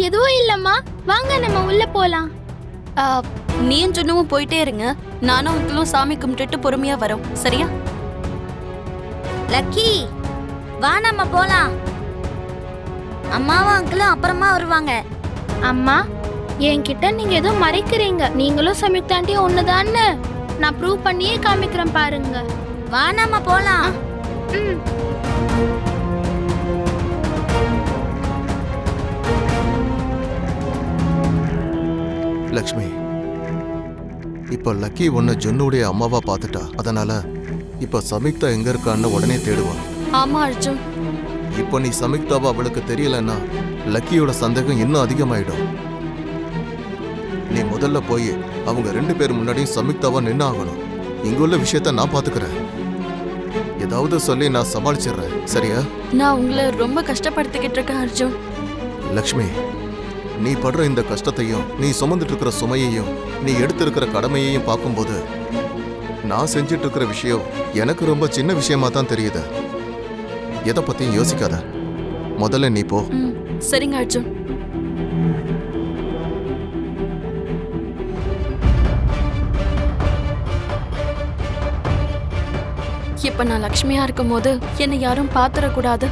எதுவும் இல்லம்மா, வாங்க நம்ம உள்ள போலாம். நீயும் ஜுன்னுவும் போயிட்டே இருங்க, நானும் அங்கிளும் சாமி கும்பிட்டுட்டு பொறுமையா வரோம், சரியா? லக்கி, வா நம்ம போலாம். அம்மாவும் அங்கிளும் அப்புறமா வருவாங்க. அம்மா, என்கிட்ட நீங்க ஏதோ மறைக்கிறீங்க. நீங்களும் சம்யுக்தா ஆண்டியும் ஒண்ணுதான்னு நான் ப்ரூவ் பண்ணியே காமிக்கிறேன் பாருங்க. வா நம்ம போலாம். ம். லக்ஷ்மி, இப்ப லக்கி உன்னை ஜுன்னுடைய அம்மாவா பார்த்துட்டா. அதனால இப்ப சம்யுக்தா எங்க இருக்கான்னு உடனே தேடுவா. ஆமா அர்ஜுன். இப்ப நீ சம்யுக்தாவா அவளுக்கு தெரியலன்னா லக்கியோட சந்தேகம் இன்னும் அதிகமாயிடும். நீ முதல்ல போய் அவங்க 2 பேர் முன்னாடியும் சம்யுக்தாவா நின்று ஆகணும். இங்குள்ள விஷயத்த நான் பாத்துக்கிறேன். ஏதாவது சொல்லி நான் சமாளிச்சிடுறேன், சரியா? நான் உங்களை ரொம்ப கஷ்டப்படுத்திக்கிட்டு இருக்கேன் அர்ஜுன். லக்ஷ்மி, நீ படுற இந்த கஷ்டத்தையும் நீ சுமந்துட்டு இருக்கிற சுமையையும் நீ எடுத்திருக்கிற கடமையையும் பார்க்கும்போது நான் செஞ்சிட்டு இருக்கிற விஷயம் எனக்கு ரொம்ப சின்ன விஷயமா தான் தெரியுது. எதை பத்தியும் யோசிக்காத, முதல்ல நீ போ. சரிங்க அர்ஜுன். இப்ப நான் லக்ஷ்மியா இருக்கும் போது என்னை யாரும் பாத்துறக்கூடாது.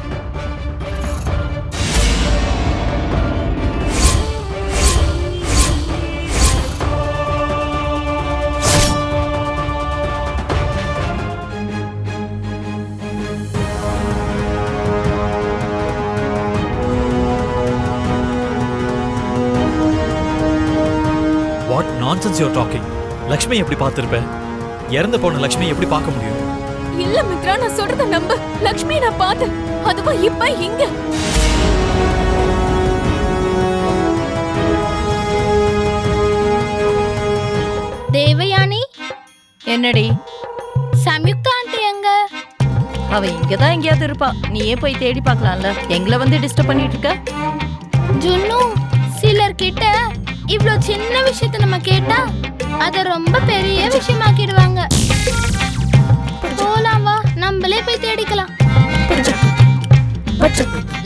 What nonsense you're talking? Lakshmi எப்படி பார்த்திருப்பேன்? இறந்து போன லக்ஷ்மி எப்படி பார்க்க முடியும்? இல்ல மித்ரா, நான் சொல்றத நம்ப. லக்ஷ்மி நான் பார்த்தேன், அதுவும் இப்ப இங்க. தேவயானி, என்னடி? சம்யுக்தா ஆண்டி எங்க? அவ இங்கதான் எங்கேயாவது இருப்பா. நீயே போய் தேடி பார்க்கலாம்ல. எங்களை வந்து டிஸ்டர்ப் பண்ணிட்டு இருக்க? ஜுன்னு, சிலர்கிட்ட இவ்ளோ சின்ன விஷயத்த நம்ம கேட்டா அத ரொம்ப பெரிய விஷயமாக்கிடுவாங்க. போலாம் வா, நம்மளே போய் தேடிக்கலாம்.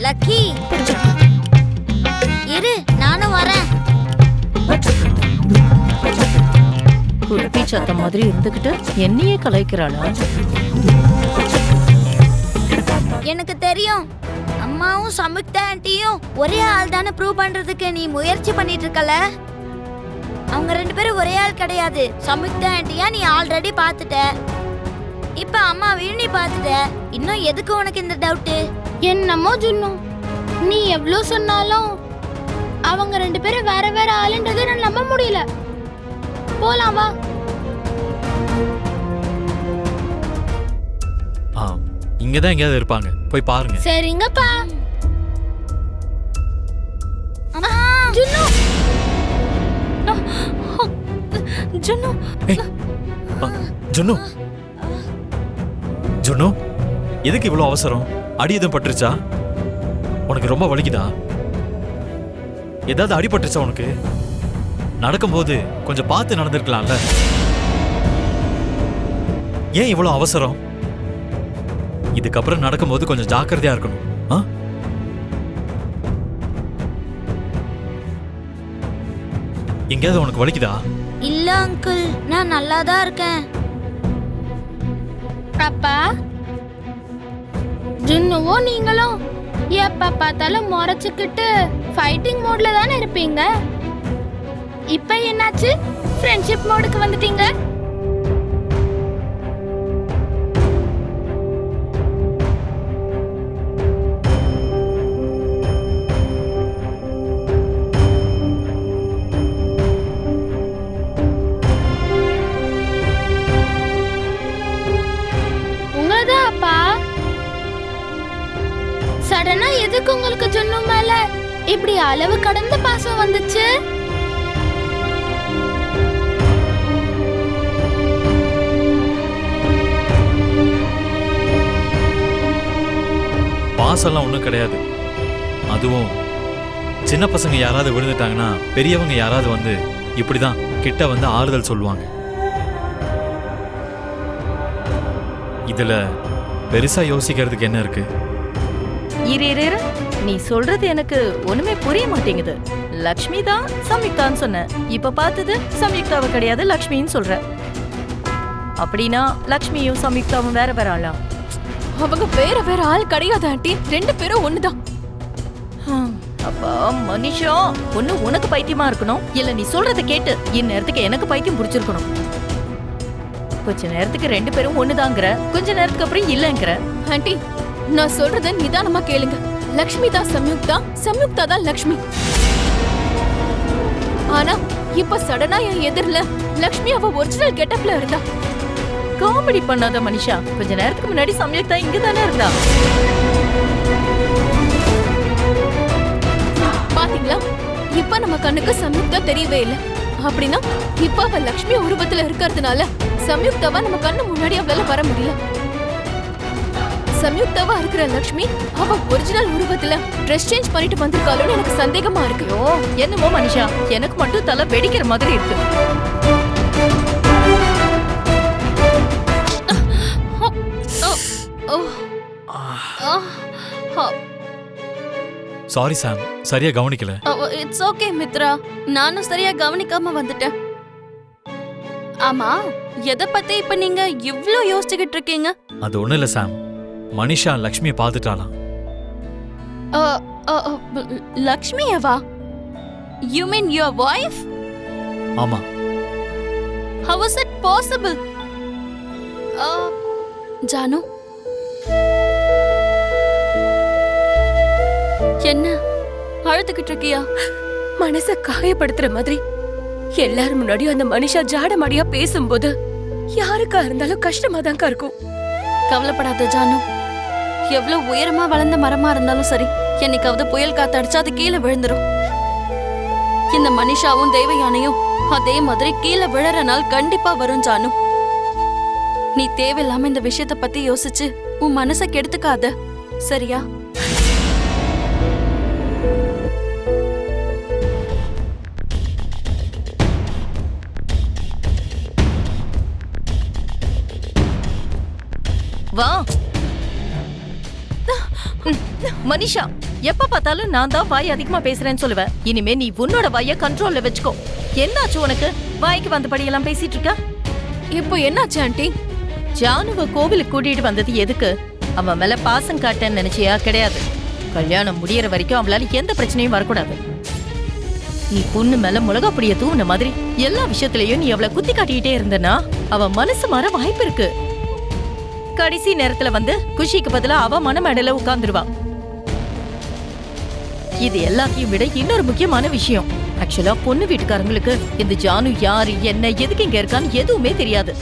லக்கி, இரு, நானும் வரேன். குருப்பி சத்தம் மாதிரி இருந்துகிட்டு என்னையே கலாய்க்கிறாளா? எனக்கு தெரியும், அம்மாவும் சம்யுக்தா ஆண்டியும் ஒரே ஆள் தானே ப்ரூவ் பண்றதுக்கு நீ முயற்சி பண்ணிட்டு இருக்கல. அவங்க 2 பேரும் ஒரே ஆள் கிடையாது. சம்யுக்தா ஆண்டியா நீ ஆல்ரெடி பார்த்துட்ட, இப்ப அம்மாவையும் நீ பார்த்துட்ட. இன்னும் எதுக்கு உனக்கு இந்த டவுட்? என்னமோ ஜுன்னு, நீ எவ்ளோ சொன்னாலும் அவங்க 2 பேரும் வேற வேற ஆளுன்றதை நான் நம்ப முடியல. போலாம் வா. இங்கதான் எங்கேயாவது இருப்பாங்க, போய் பாருங்க. சரிங்கப்பா. ஜுன்னு, ஜுன்னு, ஜுன்னு, ஜுன்னு, எதுக்கு இவ்வளவு அவசரம்? அடி எதுவும் பட்டுருச்சா? உனக்கு ரொம்ப வலிக்குதா? ஏதாவது அடிபட்டுருச்சா உனக்கு? நடக்கும்போது கொஞ்சம் பார்த்து நடந்திருக்கலாம்ல. ஏன் இவ்வளவு அவசரம்? இதுக்கப்புறம் நடக்கும்போது கொஞ்சம் ஜாக்கிரதையா இருக்கணும். எங்கேயாவது உனக்கு வலிக்குதா? இல்ல அங்கிள், நான் நல்லா தான் இருக்கேன். அப்பா, ஜுன்னுவும் நீங்களும் எப்ப பார்த்தாலும் முறைச்சுக்கிட்டு ஃபைட்டிங் மோட்ல தானே இருப்பீங்க. இப்ப என்னாச்சு? ஃப்ரெண்ட்ஷிப் மோடுக்கு வந்துட்டீங்க. உங்களதான் அப்பா. சடனா எதுக்கு உங்களுக்கு ஜுன்னு மேல இப்படி அளவு கடந்த பாசம் வந்துச்சு? பாசம்லாம் ஒன்றும் கிடையாது. அதுவும் சின்ன பசங்க யாராவது விழுந்துட்டாங்கன்னா பெரியவங்க யாராவது வந்து இப்படிதான் கிட்ட வந்து ஆறுதல் சொல்லுவாங்க. இதுல பெருசா யோசிக்கிறதுக்கு என்ன இருக்கு? இரு, நீ சொல்றது எனக்கு ஒண்ணுமே புரிய மாட்டேங்குது. லக்ஷ்மி தான் சம்யுக்தான்னு சொன்ன, இப்ப பார்த்தது சம்யுக்தாவை கிடையாது லக்ஷ்மின்னு சொல்ற. அப்படின்னா லக்ஷ்மியும் சம்யுக்தாவும் வேற வேற ஆளா? அவங்க வேற வேற ஆள் கிடையாது ஆண்டி, ரெண்டு பேரும் ஒண்ணுதான். அப்பா மனுஷன், ஒண்ணு உனக்கு பைத்தியமா இருக்கணும், இல்ல நீ சொல்றத கேட்டு இந்நேரத்துக்கு எனக்கு பைத்தியம் பிடிச்சிருக்கணும். கொஞ்ச நேரத்துக்கு ரெண்டு பேரும் ஒண்ணுதாங்கிற, கொஞ்ச நேரத்துக்கு அப்புறம் இல்லங்கிற. ஆண்டி, நான் சொல்றத நிதானமா கேளுங்க. லக்ஷ்மி தான் சம்யுக்தா, சம்யுக்தா தான் லக்ஷ்மி. ஆனா இப்ப சடனா என் எதிரில லக்ஷ்மி அவ ஒரிஜினல் கெட்டப்ல இருந்தா. காமெடி பண்ணாத மனுஷா, கொஞ்ச நேரத்துக்கு முன்னாடி சம்யுக்தா இங்க தானே இருந்தா. பாத்தீங்களா, இப்ப நம்ம கண்ணுக்கு சம்யுக்தா தெரியவே இல்ல. அப்படின்னா இப்ப அவ லக்ஷ்மி உருவத்துல இருக்கிறதுனால சம்யுக்தாவா நம்ம கண்ணு முன்னாடி அவளால வர முடியல. சம்யுக்தாவா இருக்கிற லக்ஷ்மி அவ ஒரிஜினல் உருவத்துல ட்ரெஸ் சேஞ்ச் பண்ணிட்டு வந்திருக்காளோன்னு எனக்கு சந்தேகமா இருக்கு. ஐயோ என்னமோ மனுஷா, எனக்கு மட்டும் தலை வெடிக்கிற மாதிரி இருக்கு. சாரி சாம், சரியா கவனிக்கல. இட்ஸ் ஓகே மித்ரா, நானும் சரியா கவனிக்காம வந்துட்டேன். ஆமா, எதை பத்தி இப்ப நீங்க இவ்ளோ யோசிச்சுக்கிட்டு இருக்கீங்க? அது ஒண்ணும் இல்ல சாம், மனிஷா லக்ஷ்மியை பார்த்துட்டாளாம். லக்ஷ்மியவா? You mean your wife? ஆமா. How is it possible? Janu, என்ன அழுதுகிட்டு இருக்கியா? மனச காயப்படுத்துற மாதிரி எல்லாரும் முன்னாடியும் அந்த மனுஷா ஜாடமாடியா பேசும்போது யாருக்கா இருந்தாலும் கஷ்டமா தான்க்கா இருக்கும். கவலைப்படாத ஜானு, எவ்வளவு உயரமா வளர்ந்த மரமா இருந்தாலும் சரி, என்னைக்காவது புயல் காத்து அடிச்சா அது கீழே விழுந்துரும். இந்த மனிஷாவும் தெய்வ யானையும் அதே மாதிரி கீழே விழற நாள் கண்டிப்பா வரும் ஜானு. நீ தேவையில்லாம இந்த விஷயத்த பத்தி யோசிச்சு உன் மனச கெடுத்துக்காத, சரியா? வா மனிஷா, எப்ப பார்த்தாலும் நான் தான் வாய் அதிகமா பேசுறேன்னு சொல்லுவேன். இனிமே நீ உன்னோட வாய கண்ட்ரோல்ல வச்சுக்கோ. என்னாச்சு உனக்கு? வாய்க்கு வந்தபடியெல்லாம் பேசிட்டு இருக்க. இப்போ என்னாச்சு ஆண்டி? ஜானுவ கோவிலுக்கு கூட்டிட்டு வந்தது எதுக்கு? அவன் மேல பாசம் காட்டன்னு நினைச்சியா? கிடையாது. கல்யாணம் முடியற வரைக்கும் அவளால எந்த பிரச்சனையும் வரக்கூடாது. நீ பொண்ணு மேல மிளகா பொடிய தூவுன மாதிரி எல்லா விஷயத்திலயும் நீ அவளை குத்தி காட்டிக்கிட்டே இருந்தனா அவ மனசு மாற வாய்ப்பு இருக்கு. கடைசி நேரத்துல வந்து குஷிக்கு பதிலா அவ மனமேடல உட்கார்ந்துருவா. இது எல்லாத்தையும் விட இன்னொரு முக்கியமான விஷயம். ஆக்சுவலா பொண்ணு வீட்டுக்காரங்களுக்கு இந்த ஜானு யாரு, என்ன, எதுக்கு இங்க இருக்கான்னு எதுவுமே தெரியாது.